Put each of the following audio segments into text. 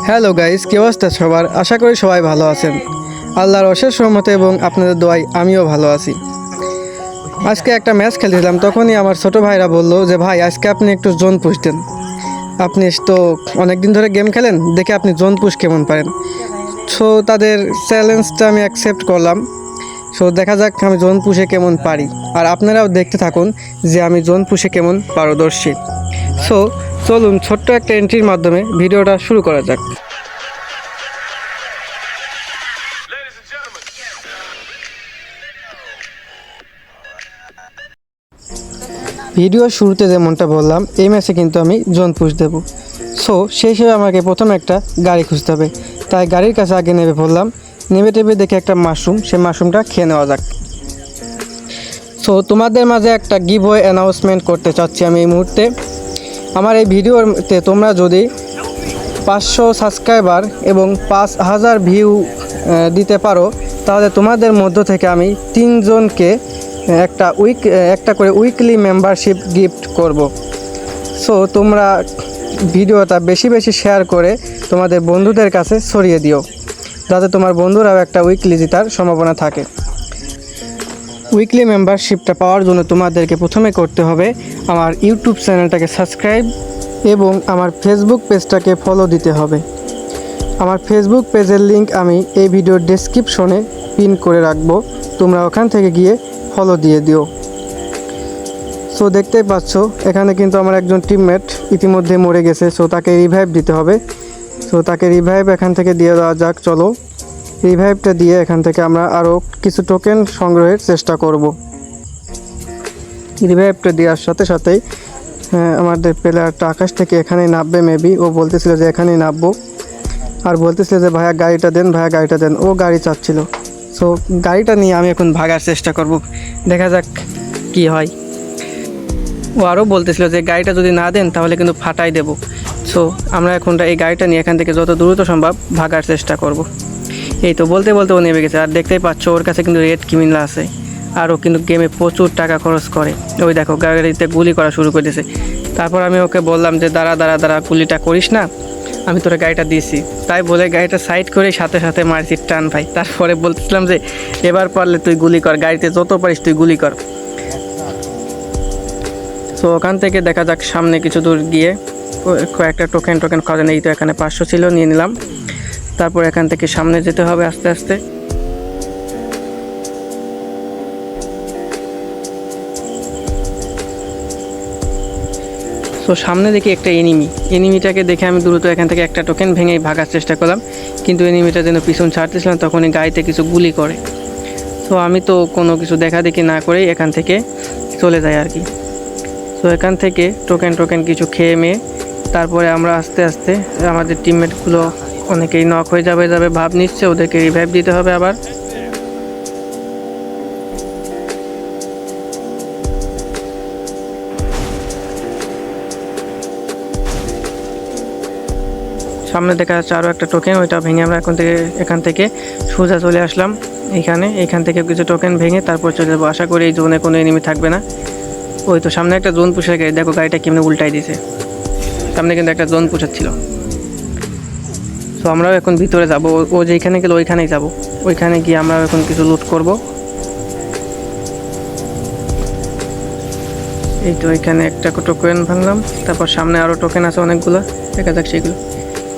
Hello guys, কি অবস্থা সবার? আশা করি সবাই ভালো আছেন। আল্লাহর অশেষ রহমতে এবং আপনাদের দোয়ায় আমিও ভালো আছি। আজকে একটা ম্যাচ খেলছিলাম, তখনই আমার ছোট ভাইরা বললো যে ভাই আজকে আপনি একটু জোন পুশ দেন। আপনি তো অনেক দিন ধরে গেম খেলেন, দেখে আপনি জোন পুশ কেমন পারেন। সো তাদের চ্যালেঞ্জটা আমি অ্যাকসেপ্ট করলাম। সো দেখা যাক আমি জোন পুশে কেমন পারি, আর আপনারাও দেখতে থাকুন যে আমি জোন পুশে কেমন পারদর্শী। সো চলুন ছোট্ট একটা এন্ট্রির মাধ্যমে ভিডিওটা শুরু করা যাক। ভিডিও শুরুতে যেমনটা বললাম, এই ম্যাচে কিন্তু আমি জোন পুশ দেব। সো সেই হিসেবে আমাকে প্রথমে একটা গাড়ি খুঁজতে হবে, তাই গাড়ির কাছে আগে নেমে পড়লাম। নেমে টেবে দেখে একটা মাশরুম, সেই মাশরুমটা খেয়ে নেওয়া যাক। সো তোমাদের মাঝে একটা গিভওয়ে অ্যানাউন্সমেন্ট করতে চাচ্ছি আমি এই মুহূর্তে। আমার এই ভিডিওতে তোমরা যদি 500 সাবস্ক্রাইবার এবং 5000 ভিউ দিতে পারো, তাহলে তোমাদের মধ্য থেকে আমি 3 জনকে একটা করে উইকলি মেম্বারশিপ গিফট করব। সো তোমরা ভিডিওটা বেশি বেশি শেয়ার করে তোমাদের বন্ধুদের কাছে ছড়িয়ে দিও, যাতে তোমার বন্ধুরাও একটা উইকলি জেতার সম্ভাবনা থাকে। উইকলি মেম্বারশিপটা পাওয়ার জন্য তোমাদেরকে প্রথমে করতে হবে আমার ইউটিউব চ্যানেলটাকে সাবস্ক্রাইব এবং আমার ফেসবুক পেজটাকে ফলো দিতে হবে। আমার ফেসবুক পেজের লিংক আমি এই ভিডিওর ডেসক্রিপশনে পিন করে রাখবো, তোমরা ওখান থেকে গিয়ে ফলো দিয়ে দিও। সো দেখতেই পাচ্ছ এখানে কিন্তু আমার একজন টিমমেট ইতিমধ্যে মরে গেছে, সো তাকে রিভাইভ দিতে হবে। সো তাকে রিভাইভ এখান থেকে দিয়ে দেওয়া যাক। চলো রিভাইভটা দিয়ে এখান থেকে আমরা আরও কিছু টোকেন সংগ্রহের চেষ্টা করব। রিভাইভটা দেওয়ার সাথে সাথেই আমাদের প্লেয়ারটা আকাশ থেকে এখানেই নামবে মেবি। ও বলতেছিল যে এখানেই নামবো, আর বলতেছিল যে ভাইয়া গাড়িটা দেন, ভাইয়া গাড়িটা দেন। ও গাড়ি চাচ্ছিল। সো গাড়িটা নিয়ে আমি এখন ভাগার চেষ্টা করব, দেখা যাক কি হয়। ও আরও বলতেছিল যে গাড়িটা যদি না দেন তাহলে কিন্তু ফাটাই দেব। সো আমরা এখন এই গাড়িটা নিয়ে এখান থেকে যত দ্রুত সম্ভব ভাগার চেষ্টা করব। এই তো বলতে বলতে ও নেমে গেছে, আর দেখতেই পাচ্ছ ওর কাছে কিন্তু রেড ক্রিমিনাল আছে, আর ও কিন্তু গেমে প্রচুর টাকা খরচ করে। ওই দেখো গাড়িতে গুলি করা শুরু করে দিয়েছে। তারপর আমি ওকে বললাম যে দাঁড়া গুলিটা করিস না, আমি তোরা গাড়িটা দিয়েছি। তাই বলে গাড়িটা সাইড করে সাথে সাথে মারছি টান ভাই। তারপরে বলতেছিলাম যে এবার পারলে তুই গুলি কর, গাড়িতে যত পারিস তুই গুলি কর। তো ওখান থেকে দেখা যাক সামনে কিছু দূর গিয়ে কয়েকটা টোকেন খাওয়া নেই। তো এখানে 500 ছিল, নিয়ে নিলাম। তারপর এখান থেকে সামনে যেতে হবে আস্তে আস্তে। তো সামনে দেখি একটা এনিমিটাকে দেখে আমি দ্রুত এখান থেকে একটা টোকেন ভেঙে ভাগার চেষ্টা করলাম, কিন্তু এনিমিটা যেন পিছন ছাড়তেছিলাম, তখনই গাড়িতে কিছু গুলি করে। তো আমি তো কোনো কিছু দেখা দেখি না করেই এখান থেকে চলে যাই আর কি। তো এখান থেকে টোকেন কিছু খেয়ে মেয়ে তারপরে আমরা আস্তে আস্তে আমাদের টিমমেটগুলো অনেকেই নক হয়ে যাবে ভাব নিচ্ছে, ওদেরকে রিভাইভ দিতে হবে আবার। সামনে দেখা যাচ্ছে আরও একটা টোকেন, ওইটা ভেঙে আমরা এখান থেকে সোজা চলে আসলাম এইখান থেকে কিছু টোকেন ভেঙে তারপর চলে যাবো। আশা করি এই জোনে কোনো এনিমি থাকবে না। ওই তো সামনে একটা জোন পুষার গাড়ি, দেখো গাড়িটা কেমনে উল্টাই দিয়েছে। সামনে কিন্তু একটা জোন পুষাচ্ছিল। তো আমরাও এখন ভিতরে যাব, ও যেখানে গেলে ওইখানেই যাব। ওইখানে গিয়ে আমরা এখন কিছু লুট করব। এই তো এখানে একটা টোকেন ভাঙলাম, তারপর সামনে আরও টোকেন আছে অনেকগুলো, দেখা যাক সেগুলো।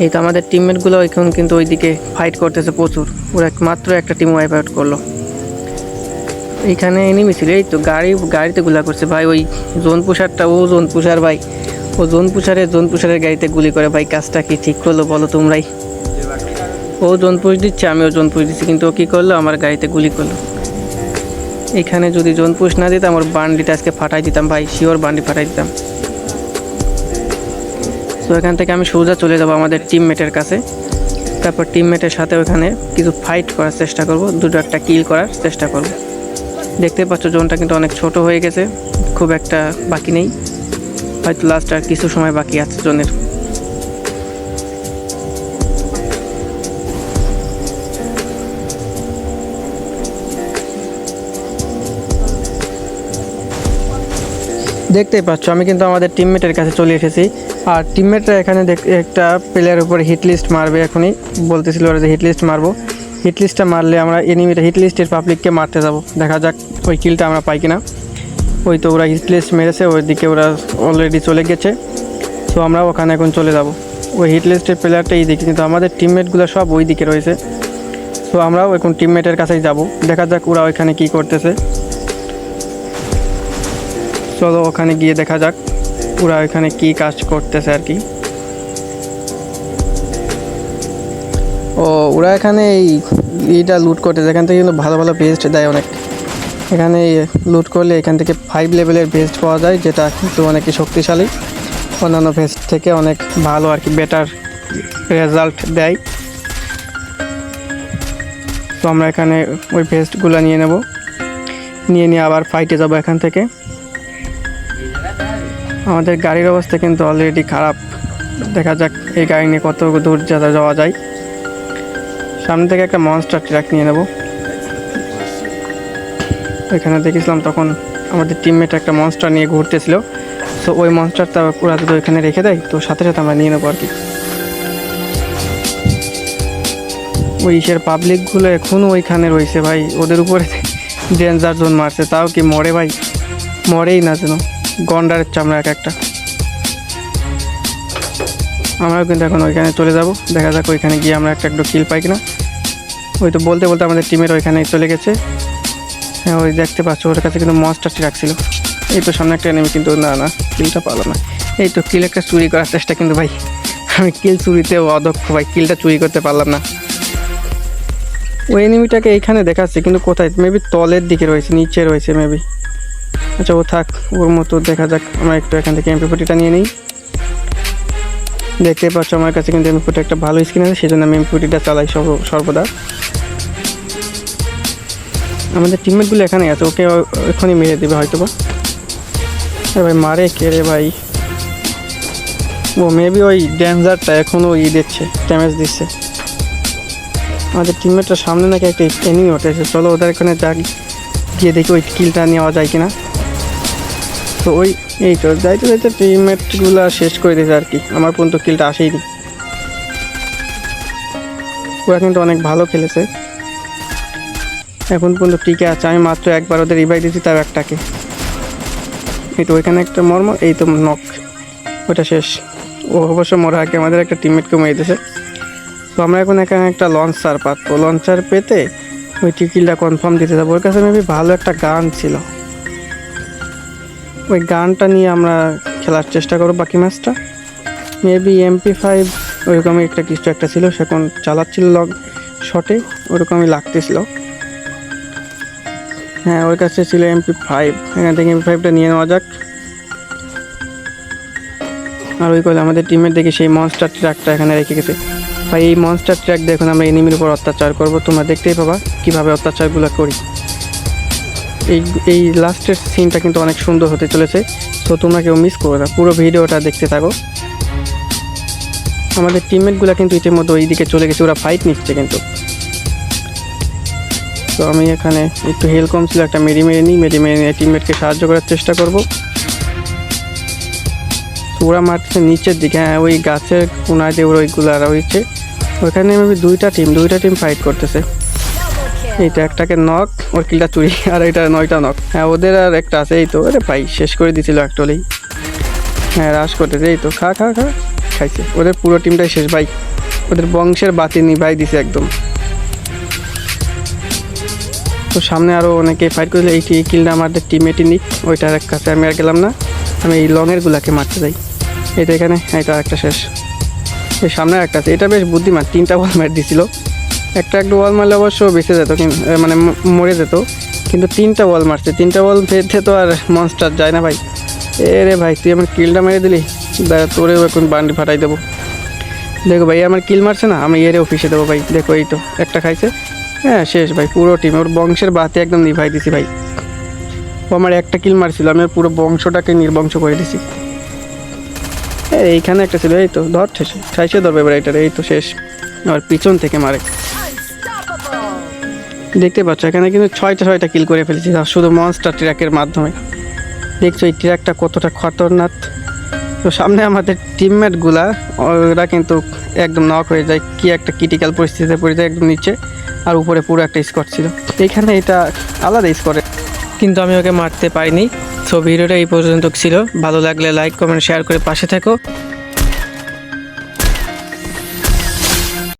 এই তো আমাদের টিমমেটগুলো এখন কিন্তু ওইদিকে ফাইট করতেছে প্রচুর। ওরা মাত্র একটা টিম ওয়াইপ আউট করলো। এইখানে এনিমি ছিল, এই তো গাড়িতে গুলা করছে ভাই। ওই জোন পুষারটা, ও জোন পুষার ভাই, ও জোন পুষারের গাড়িতে গুলি করে ভাই। কাজটা কি ঠিক করলো বলো তোমরাই? ও জোন পুষ দিচ্ছে, আমিও জোন পুষ দিচ্ছি, কিন্তু ও কী করলো, আমার গাড়িতে গুলি করলো। এখানে যদি জোন পুষ না দিতাম, ওর বান্ডিটা আজকে ফাটাই দিতাম ভাই, শিওর বান্ডি ফাটাই দিতাম। তো এখান থেকে আমি সোজা চলে যাব আমাদের টিমমেটের কাছে। তারপর টিমমেটের সাথে ওখানে কিছু ফাইট করার চেষ্টা করব, দুটো একটা কিল করার চেষ্টা করব। দেখতে পাচ্ছ জোনটা কিন্তু অনেক ছোট হয়ে গেছে, খুব একটা বাকি নেই, হয়তো লাস্ট আর কিছু সময় বাকি আছে জোনের। দেখতেই পাচ্ছ আমি কিন্তু আমাদের টিমমেটের কাছে চলে এসেছি। আর টিমমেটরা এখানে একটা প্লেয়ারের উপরে হিট লিস্ট মারবে, এখনই বলতেছিল ওরা যে হিট লিস্ট মারবো। হিট লিস্টটা মারলে আমরা এনিমিটা হিট লিস্টের পাবলিককে মারতে যাব, দেখা যাক ওই কিলটা আমরা পাই কিনা। ওই তো ওরা হিট লিস্ট মেরেছে, ওই দিকে ওরা অলরেডি চলে গেছে। তো আমরা ওখানে এখন চলে যাব। ওই হিট লিস্টের প্লেয়ারটা এই দিকে, কিন্তু আমাদের টিমমেটগুলো সব ওই দিকে রয়েছে। তো আমরাও এখন টিমমেটের কাছেই যাব, দেখা যাক ওরা ওইখানে কী করতেছে। চলো ওখানে গিয়ে দেখা যাক ওরা ওইখানে কী কাজ করতেছে আর কি। ও ওরা এখানে এইটা লুট করতেছে, এখান থেকে কিন্তু ভালো ভালো বেস্ট দেয় অনেক। এখানে লুট করলে এখান থেকে 5 লেভেলের বেস্ট পাওয়া যায়, যেটা কিন্তু অনেকই শক্তিশালী, অন্যান্য ভেস্ট থেকে অনেক ভালো আর কি, বেটার রেজাল্ট দেয়। তো আমরা এখানে ওই ভেস্টগুলো নিয়ে নেব, নিয়ে আবার ফাইটে যাব এখান থেকে। আমাদের গাড়ির অবস্থা কিন্তু অলরেডি খারাপ, দেখা যাক এই গাড়ি নিয়ে কত দূর যাওয়া যায়। সামনে থেকে একটা মনস্টার ট্রাক নিয়ে নেব। এখানে দেখেছিলাম তখন আমাদের টিমমেট একটা মনস্টার নিয়ে ঘুরতেছিল, সো ওই মনস্টারটা ওরা যদি ওইখানে রেখে দেয় তো সাথে সাথে আমরা নিয়ে নেবো আর কি। ওই ইসের পাবলিকগুলো এখনও ওইখানে রয়েছে ভাই, ওদের উপরে ডেঞ্জার জোন মারছে, তাও কি মরে ভাই, মরেই না যেন, গন্ডারের চামড়া এক একটা। আমরাও কিন্তু এখন ওইখানে চলে যাব, দেখা যাক ওইখানে গিয়ে আমরা একটু কিল পাই কিনা। ওই তো বলতে বলতে আমাদের টিমের ওইখানে চলে গেছে। হ্যাঁ ওই দেখতে পাচ্ছ ওর কাছে কিন্তু মনস্টারটি রাখছিল। এই তো সামনে একটা এনিমি, কিন্তু না কিলটা পালো না। এই তো কিল একটা চুরি করার চেষ্টা, কিন্তু ভাই আমি কিল চুরিতেও অদক্ষ ভাই, কিলটা চুরি করতে পারলাম না। ওই এনিমিটাকে এইখানে দেখাচ্ছে, কিন্তু কোথায়, মেবি তলের দিকে রয়েছে, নিচে রয়েছে মেবি। আচ্ছা ও থাক, ওর মতো দেখা যাক। আমরা একটু এখান থেকে MP40টা নিয়ে নিই। দেখতে পাচ্ছ আমার কাছে কিন্তু MP40 একটা ভালো স্কিন আছে, সেই জন্য আমি MP40টা চালাই সর্বদা। আমাদের টিমমেটগুলো এখানে আছে, ওকে এখনই মেরে দেবে হয়তো বা। ভাই মারে কে রে ভাই, ও মেবি ওই ডেঞ্জারটা এখনও দিচ্ছে, ড্যামেজ দিচ্ছে। আমাদের টিমমেটটার সামনে নাকি একটা এনিমি উঠেছে, চলো ওদের এখানে গিয়ে দেখি ওই কিলটা নেওয়া যায় কিনা। তো এই তো যাইতে টিমমেটগুলো শেষ করে দিয়েছে আর কি, আমার পর্যন্ত কিলটা আসেইনি। ওরা কিন্তু অনেক ভালো খেলেছে, এখন পর্যন্ত টিকে আছে। আমি মাত্র একবার ওদের রিভাইভ দিয়েছি, তার একটাকে। এই তো ওইখানে একটা মর্ম, এই তো নক, ওটা শেষ। ও অবশ্য মরা আগে আমাদের একটা টিমমেটকে মেরে দিয়েছে। তো আমরা এখন এখানে একটা লঞ্চার পাবো, লঞ্চার পেতে ওই কিলটা কনফার্ম দিতে যাবো। ওর কাছে মেবি ভালো একটা গান ছিল, ওই গানটা নিয়ে আমরা খেলার চেষ্টা করবো বাকি ম্যাচটা। মেবি MP5 ওইরকমই একটা কিছু একটা ছিল, সেখন চালাচ্ছিল লং শটে, ওরকমই লাগতেছিল। হ্যাঁ ওর কাছে ছিল MP5, এখান থেকে MP5টা নিয়ে নেওয়া যাক। আর ওই করে আমাদের টিমের দেখে সেই মনস্টার ট্র্যাকটা এখানে রেখে গেছে ভাই। এই মনস্টার ট্র্যাক দেখুন, আমরা এনিমির উপর অত্যাচার করব, তোমরা দেখতেই পাবা কীভাবে অত্যাচারগুলো করি। এই লাস্টের সিনটা কিন্তু অনেক সুন্দর হতে চলেছে, তো তোমরা কেউ মিস করো না, পুরো ভিডিওটা দেখতে থাকো। আমাদের টিমমেটগুলো কিন্তু ইতিমধ্যে ওই দিকে চলে গেছে, ওরা ফাইট নিচ্ছে কিন্তু। তো আমি এখানে একটু হেল কম ছিল, একটা মেরে নিয়ে টিমমেটকে সাহায্য করার চেষ্টা করব। ওরা মারছে নিচের দিকে, হ্যাঁ ওই গাছের কোনায় যে ওইগুলো রয়েছে, ওইখানে আমি দুইটা টিম ফাইট করতেছে। এইটা একটাকে নক, ওর কিলটা চুরি, আর এটা 9টা নক। হ্যাঁ ওদের আর একটা আছে, এই তো আরে ভাই শেষ করে দিয়েছিল একটলেই। হ্যাঁ রাশ করতেছে, এই তো খাইছে, ওদের পুরো টিমটাই শেষ ভাই, ওদের বংশের বাতি নিভাই দিছে একদম। তো সামনে আরও অনেকে ফাইট করলে, এই কিলটা আমাদের টিমমেটই নিক, ওইটার কাছে আমি আর গেলাম না, আমি এই লংয়ের গুলাকে মারতে যাই। এটা এখানে, এটা একটা শেষ। এই সামনে একটা আছে, এটা বেশ বুদ্ধিমান, 3টা বল মার দিছিল। একটা ওয়াল মারলে অবশ্য বেঁচে যেত, মানে মরে যেত, কিন্তু 3টা বল মারছে, 3টা বল বেঁধে তো আর মনস্টার যায় না ভাই। রে ভাই তুই আমার কিলটা মেরে দিলি, তোরেও এখন বান্ডি ফাটাই দেবো। দেখো ভাই আমার কিল মারছে না, আমি এর অফিসে দেবো ভাই। দেখো এই তো একটা খাইছে, হ্যাঁ শেষ ভাই, পুরো টিম ওর বংশের বাতে একদম নিভাই দিছি ভাই। ও আমার একটা কিল মারছিল, আমি পুরো বংশটাকে নির্বংশ করে দিছি। এইখানে একটা ছিল, এই তো ধর ঠাইসে ধরবে এবার এটার, এই তো শেষ। আর পিছন থেকে মারে, দেখতে পাচ্ছ এখানে কিন্তু 6টা কিল করে ফেলেছি শুধু মনস্টার ট্র্যাকের মাধ্যমে। দেখছো এই ট্র্যাকটা কতটা খতরনাক, তো সামনে আমাদের টিমমেটগুলা ওরা কিন্তু একদম নক হয়ে যায়, কি একটা ক্রিটিক্যাল পরিস্থিতিতে পড়ে যায় একদম নিচে, আর উপরে পুরো একটা স্কোয়াড ছিল। এইখানে এটা আলাদা স্কোয়াডে, কিন্তু আমি ওকে মারতে পারিনি। সো ভিডিওটা এই পর্যন্ত ছিল, ভালো লাগলে লাইক কমেন্ট শেয়ার করে পাশে থেকো।